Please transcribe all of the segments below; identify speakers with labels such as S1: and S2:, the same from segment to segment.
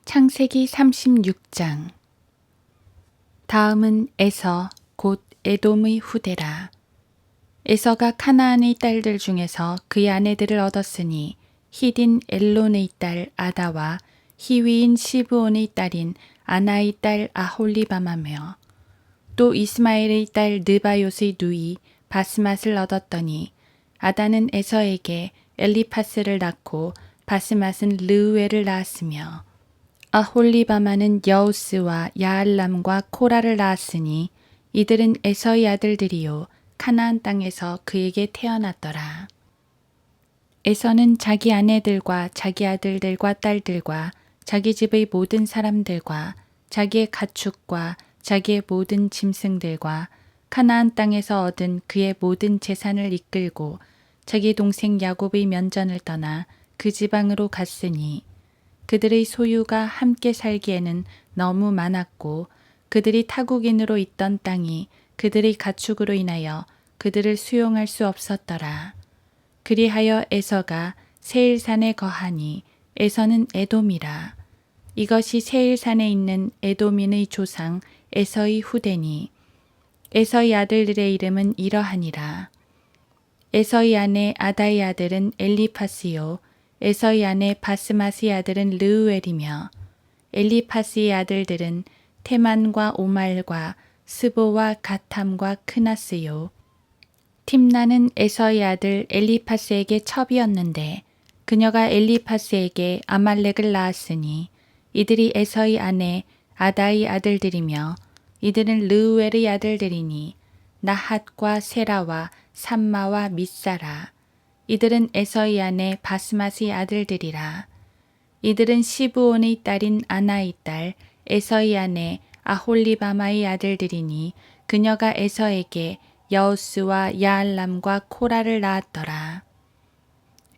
S1: 창세기 36장. 다음은 에서 곧 에돔의 후대라. 에서가 카나안의 딸들 중에서 그의 아내들을 얻었으니 히딘 엘론의 딸 아다와 히위인 시브온의 딸인 아나의 딸 아홀리바마며 또 이스마엘의 딸 느바요스의 누이 바스맛을 얻었더니 아다는 에서에게 엘리파스를 낳고 바스맛은 르우엘을 낳았으며 아홀리바마는 여우스와 야알람과 코라를 낳았으니 이들은 에서의 아들들이요 카나안 땅에서 그에게 태어났더라. 에서는 자기 아내들과 자기 아들들과 딸들과 자기 집의 모든 사람들과 자기의 가축과 자기의 모든 짐승들과 카나안 땅에서 얻은 그의 모든 재산을 이끌고 자기 동생 야곱의 면전을 떠나 그 지방으로 갔으니 그들의 소유가 함께 살기에는 너무 많았고 그들이 타국인으로 있던 땅이 그들의 가축으로 인하여 그들을 수용할 수 없었더라. 그리하여 에서가 세일산에 거하니 에서는 에돔이라. 이것이 세일산에 있는 에돔인의 조상 에서의 후대니 에서의 아들들의 이름은 이러하니라. 에서의 아내 아다의 아들은 엘리파스요 에서의 아내 바스맛의 아들은 르우엘이며 엘리파스의 아들들은 테만과 오말과 스보와 가탐과 크나스요. 팀나는 에서의 아들 엘리파스에게 첩이었는데 그녀가 엘리파스에게 아말렉을 낳았으니 이들이 에서의 아내 아다의 아들들이며 이들은 르우엘의 아들들이니 나핫과 세라와 삼마와 미사라. 이들은 에서의 아내 바스맛의 아들들이라. 이들은 시브온의 딸인 아나의 딸 에서의 아내 아홀리바마의 아들들이니 그녀가 에서에게 여우스와 야알람과 코라를 낳았더라.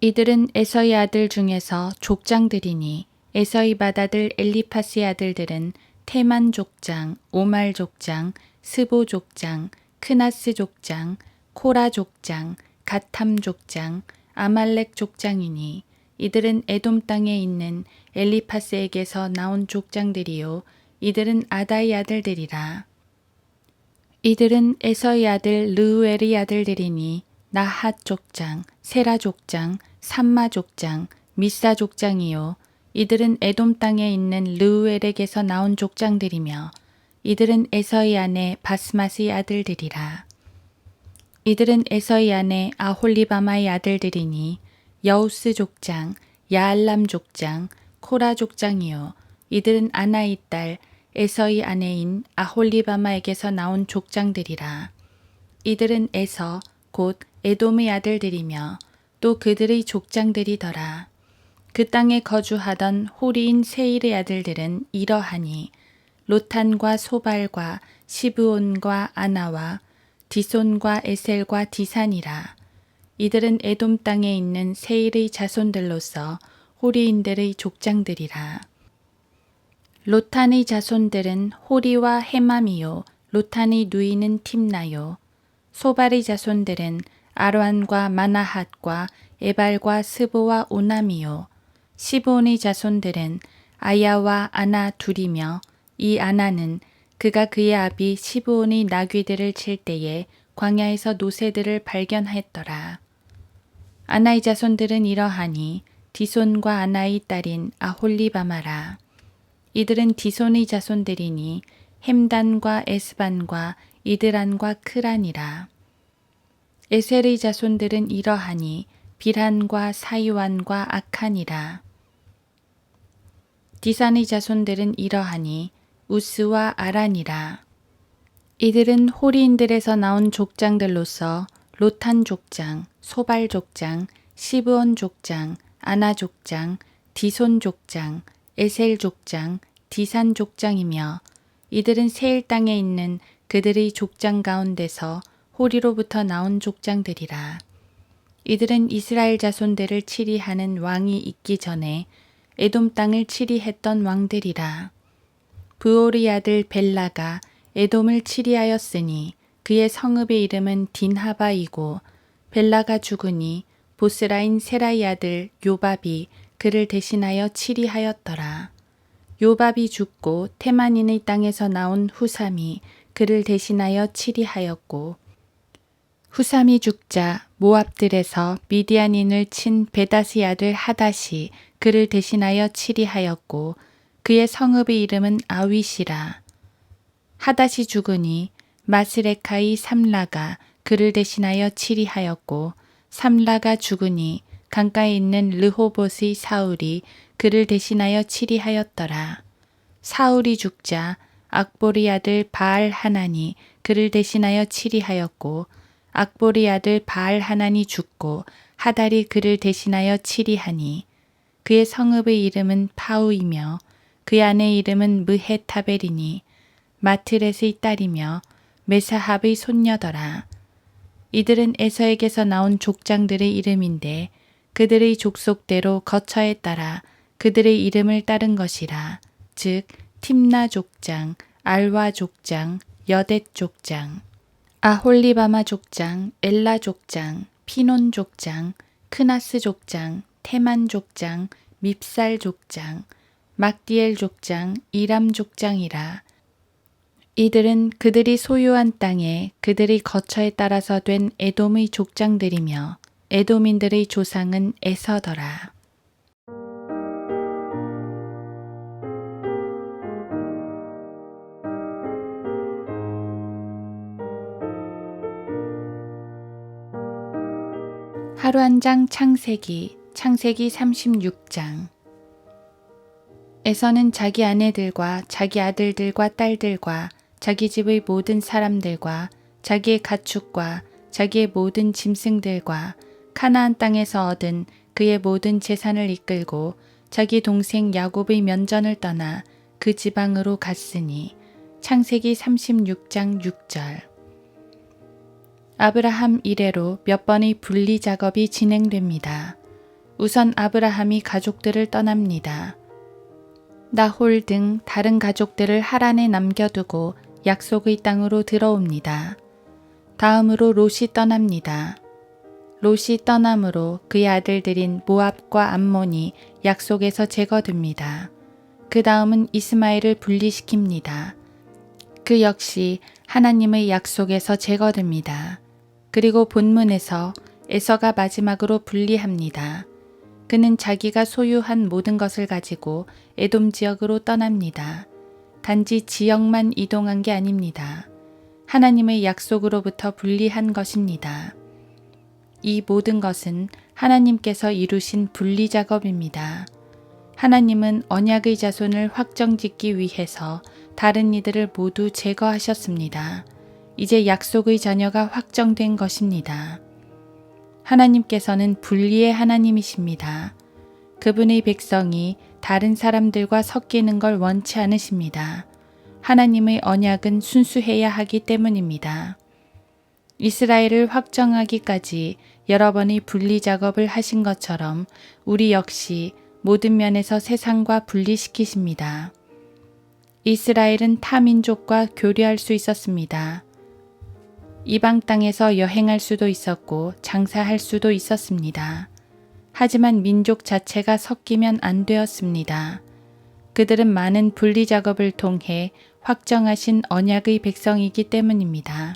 S1: 이들은 에서의 아들 중에서 족장들이니 에서의 맏아들 엘리파스의 아들들은 테만 족장, 오말 족장, 스보 족장, 크나스 족장, 코라 족장, 가탐 족장, 아말렉 족장이니 이들은 에돔 땅에 있는 엘리파스에게서 나온 족장들이요 이들은 아다의 아들들이라. 이들은 에서의 아들 르우엘의 아들들이니 나핫 족장, 세라 족장, 삼마 족장, 미사 족장이요 이들은 에돔 땅에 있는 르우엘에게서 나온 족장들이며 이들은 에서의 아내 바스맛의 아들들이라. 이들은 에서의 아내 아홀리바마의 아들들이니 여우스 족장, 야알람 족장, 코라 족장이요 이들은 아나의 딸 에서의 아내인 아홀리바마에게서 나온 족장들이라. 이들은 에서 곧 에돔의 아들들이며 또 그들의 족장들이더라. 그 땅에 거주하던 호리인 세일의 아들들은 이러하니 로탄과 소발과 시브온과 아나와 디손과 에셀과 디산이라. 이들은 에돔 땅에 있는 세일의 자손들로서 호리인들의 족장들이라. 로탄의 자손들은 호리와 헤맘이요 로탄의 누이는 팀나요. 소발의 자손들은 아란과 마나핫과 에발과 스보와 오남이요. 시브온의 자손들은 아야와 아나 둘이며 이 아나는 그가 그의 아비 시브온의 나귀들을 칠 때에 광야에서 노새들을 발견했더라. 아나의 자손들은 이러하니 디손과 아나의 딸인 아홀리바마라. 이들은 디손의 자손들이니 햄단과 에스반과 이드란과 크란이라. 에셀의 자손들은 이러하니 비란과 사이완과 아칸이라. 디산의 자손들은 이러하니 우스와 아란이라. 이들은 호리인들에서 나온 족장들로서 로탄 족장, 소발 족장, 시브온 족장, 아나 족장, 디손 족장, 에셀 족장, 디산 족장이며 이들은 세일 땅에 있는 그들의 족장 가운데서 호리로부터 나온 족장들이라. 이들은 이스라엘 자손들을 치리하는 왕이 있기 전에 에돔 땅을 치리했던 왕들이라. 브올의 아들 벨라가 에돔을 치리하였으니 그의 성읍의 이름은 딘하바이고 벨라가 죽으니 보스라인 세라의 아들 요밥이 그를 대신하여 치리하였더라. 요밥이 죽고 테만인의 땅에서 나온 후삼이 그를 대신하여 치리하였고 후삼이 죽자 모압들에서 미디안인을 친 베다스의 아들 하닷이 그를 대신하여 치리하였고 그의 성읍의 이름은 아윗이라. 하닷이 죽으니 마스레카의 삼라가 그를 대신하여 치리하였고 삼라가 죽으니 강가에 있는 르호봇의 사울이 그를 대신하여 치리하였더라. 사울이 죽자 악보리 아들 바알 하난이 그를 대신하여 치리하였고 악보리 아들 바알 하난이 죽고 하달이 그를 대신하여 치리하니 그의 성읍의 이름은 파우이며 그의 아내의 이름은 무헤타벨이니 마트렛의 딸이며 메사합의 손녀더라. 이들은 에서에게서 나온 족장들의 이름인데 그들의 족속대로 거처에 따라 그들의 이름을 따른 것이라. 즉 팀나 족장, 알와 족장, 여댓 족장, 아홀리바마 족장, 엘라 족장, 피논 족장, 크나스 족장, 테만 족장, 밉살 족장, 막디엘 족장, 이람 족장이라. 이들은 그들이 소유한 땅에 그들이 거처에 따라서 된 에돔의 족장들이며 에돔인들의 조상은 에서더라. 하루 한 장 창세기 36장. 에서는 자기 아내들과 자기 아들들과 딸들과 자기 집의 모든 사람들과 자기의 가축과 자기의 모든 짐승들과 카나안 땅에서 얻은 그의 모든 재산을 이끌고 자기 동생 야곱의 면전을 떠나 그 지방으로 갔으니. 창세기 36장 6절. 아브라함 이래로 몇 번의 분리 작업이 진행됩니다. 우선 아브라함이 가족들을 떠납니다. 나홀 등 다른 가족들을 하란에 남겨두고 약속의 땅으로 들어옵니다. 다음으로 롯이 떠납니다. 롯이 떠남으로 그의 아들들인 모압과 암몬이 약속에서 제거됩니다. 그 다음은 이스마엘을 분리시킵니다. 그 역시 하나님의 약속에서 제거됩니다. 그리고 본문에서 에서가 마지막으로 분리합니다. 그는 자기가 소유한 모든 것을 가지고 에돔 지역으로 떠납니다. 단지 지역만 이동한 게 아닙니다. 하나님의 약속으로부터 분리한 것입니다. 이 모든 것은 하나님께서 이루신 분리 작업입니다. 하나님은 언약의 자손을 확정짓기 위해서 다른 이들을 모두 제거하셨습니다. 이제 약속의 자녀가 확정된 것입니다. 하나님께서는 분리의 하나님이십니다. 그분의 백성이 다른 사람들과 섞이는 걸 원치 않으십니다. 하나님의 언약은 순수해야 하기 때문입니다. 이스라엘을 확정하기까지 여러 번의 분리 작업을 하신 것처럼 우리 역시 모든 면에서 세상과 분리시키십니다. 이스라엘은 타민족과 교류할 수 있었습니다. 이방 땅에서 여행할 수도 있었고 장사할 수도 있었습니다. 하지만 민족 자체가 섞이면 안 되었습니다. 그들은 많은 분리 작업을 통해 확정하신 언약의 백성이기 때문입니다.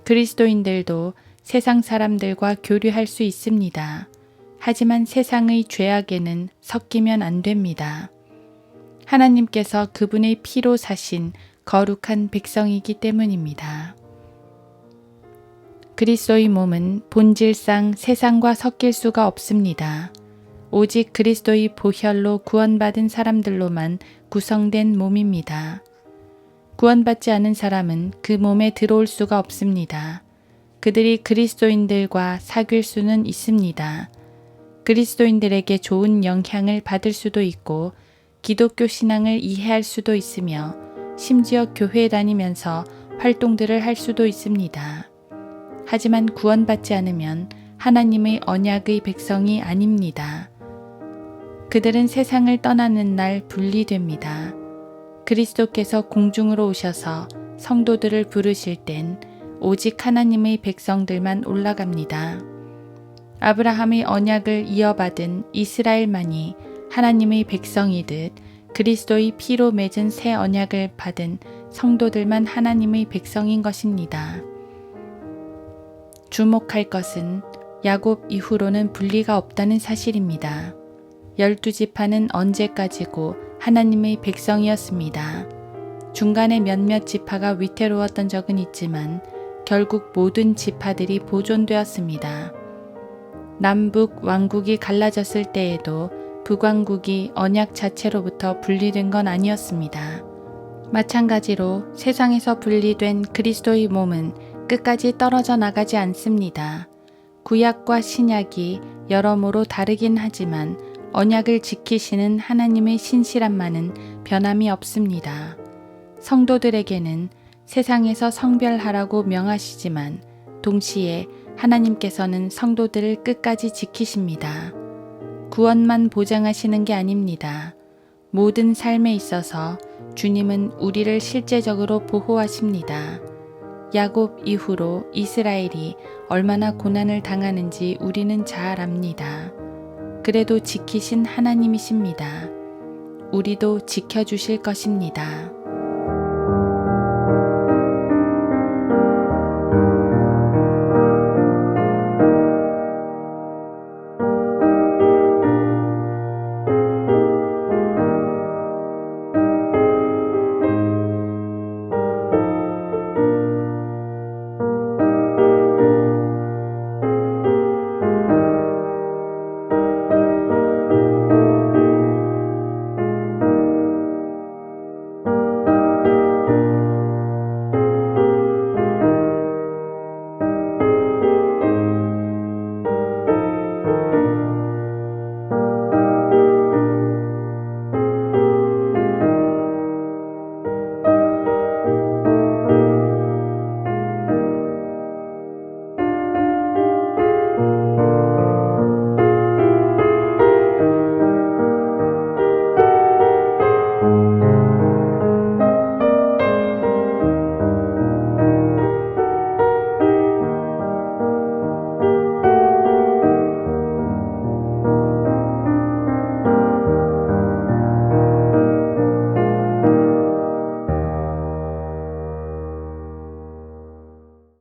S1: 그리스도인들도 세상 사람들과 교류할 수 있습니다. 하지만 세상의 죄악에는 섞이면 안 됩니다. 하나님께서 그분의 피로 사신 거룩한 백성이기 때문입니다. 그리스도의 몸은 본질상 세상과 섞일 수가 없습니다. 오직 그리스도의 보혈로 구원받은 사람들로만 구성된 몸입니다. 구원받지 않은 사람은 그 몸에 들어올 수가 없습니다. 그들이 그리스도인들과 사귈 수는 있습니다. 그리스도인들에게 좋은 영향을 받을 수도 있고 기독교 신앙을 이해할 수도 있으며 심지어 교회에 다니면서 활동들을 할 수도 있습니다. 하지만 구원받지 않으면 하나님의 언약의 백성이 아닙니다. 그들은 세상을 떠나는 날 분리됩니다. 그리스도께서 공중으로 오셔서 성도들을 부르실 땐 오직 하나님의 백성들만 올라갑니다. 아브라함의 언약을 이어받은 이스라엘만이 하나님의 백성이듯 그리스도의 피로 맺은 새 언약을 받은 성도들만 하나님의 백성인 것입니다. 주목할 것은 야곱 이후로는 분리가 없다는 사실입니다. 12지파는 언제까지고 하나님의 백성이었습니다. 중간에 몇몇 지파가 위태로웠던 적은 있지만 결국 모든 지파들이 보존되었습니다. 남북 왕국이 갈라졌을 때에도 북왕국이 언약 자체로부터 분리된 건 아니었습니다. 마찬가지로 세상에서 분리된 그리스도의 몸은 끝까지 떨어져 나가지 않습니다. 구약과 신약이 여러모로 다르긴 하지만 언약을 지키시는 하나님의 신실함만은 변함이 없습니다. 성도들에게는 세상에서 성별하라고 명하시지만 동시에 하나님께서는 성도들을 끝까지 지키십니다. 구원만 보장하시는 게 아닙니다. 모든 삶에 있어서 주님은 우리를 실제적으로 보호하십니다. 야곱 이후로 이스라엘이 얼마나 고난을 당하는지 우리는 잘 압니다. 그래도 지키신 하나님이십니다. 우리도 지켜주실 것입니다.